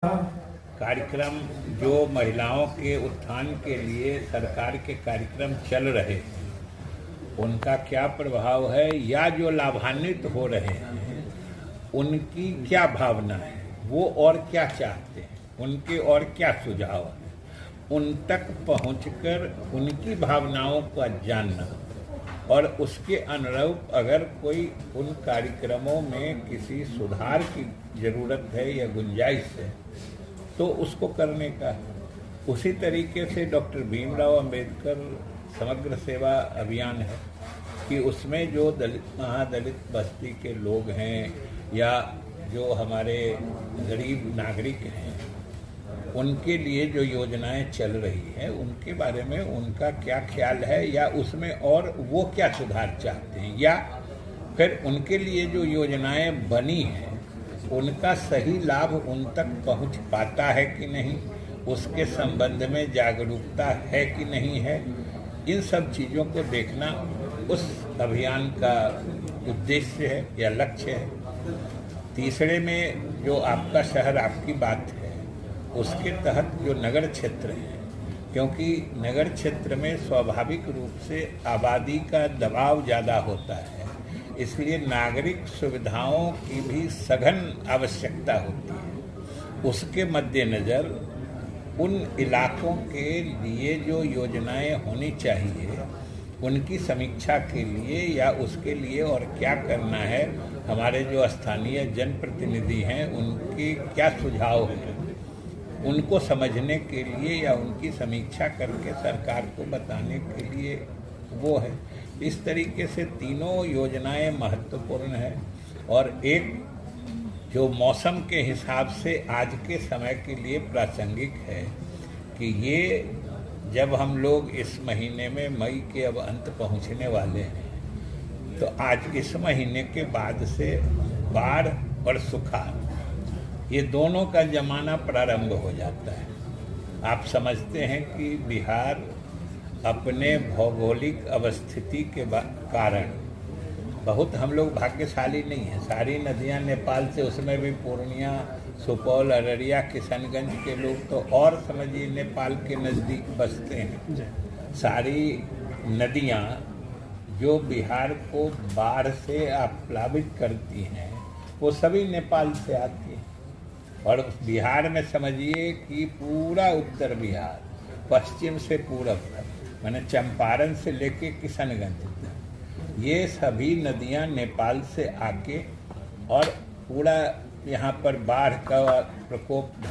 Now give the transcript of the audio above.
कार्यक्रम जो महिलाओं के उत्थान के लिए सरकार के कार्यक्रम चल रहे हैं उनका क्या प्रभाव है या जो लाभान्वित हो रहे हैं उनकी क्या भावना है, वो और क्या चाहते हैं, उनके और क्या सुझाव हैं, उन तक पहुंचकर उनकी भावनाओं का जानना और उसके अनुरूप अगर कोई उन कार्यक्रमों में किसी सुधार की ज़रूरत है या गुंजाइश है तो उसको करने का। उसी तरीके से डॉक्टर भीमराव अंबेडकर समग्र सेवा अभियान है कि उसमें जो दलित महादलित बस्ती के लोग हैं या जो हमारे गरीब नागरिक हैं उनके लिए जो योजनाएं चल रही हैं उनके बारे में उनका क्या ख्याल है या उसमें और वो क्या सुधार चाहते हैं या फिर उनके लिए जो योजनाएं बनी हैं उनका सही लाभ उन तक पहुंच पाता है कि नहीं, उसके संबंध में जागरूकता है कि नहीं है, इन सब चीज़ों को देखना उस अभियान का उद्देश्य है या लक्ष्य है। तीसरे में जो आपका शहर आपकी बात है उसके तहत जो नगर क्षेत्र है, क्योंकि नगर क्षेत्र में स्वाभाविक रूप से आबादी का दबाव ज़्यादा होता है, इसलिए नागरिक सुविधाओं की भी सघन आवश्यकता होती है। उसके मद्देनज़र उन इलाकों के लिए जो योजनाएं होनी चाहिए उनकी समीक्षा के लिए या उसके लिए और क्या करना है, हमारे जो स्थानीय जनप्रतिनिधि हैं उनके क्या सुझाव हैं, उनको समझने के लिए या उनकी समीक्षा करके सरकार को बताने के लिए वो है। इस तरीके से तीनों योजनाएं महत्वपूर्ण है और एक जो मौसम के हिसाब से आज के समय के लिए प्रासंगिक है कि ये जब हम लोग इस महीने में मई के अब अंत पहुंचने वाले हैं तो आज इस महीने के बाद से बाढ़ और सुखाड़ ये दोनों का जमाना प्रारंभ हो जाता है। आप समझते हैं कि बिहार अपने भौगोलिक अवस्थिति के कारण बहुत हम लोग भाग्यशाली नहीं हैं। सारी नदियां नेपाल से, उसमें भी पूर्णिया, सुपौल, अररिया, किशनगंज के लोग तो और समझिए नेपाल के नज़दीक बसते हैं। सारी नदियां जो बिहार को बाढ़ से प्लावित करती हैं वो सभी नेपाल से आती हैं और बिहार में समझिए कि पूरा उत्तर बिहार पश्चिम से पूरब तक माने चंपारण से लेके किशनगंज तक ये सभी नदियां नेपाल से आके और पूरा यहाँ पर बाढ़ का प्रकोप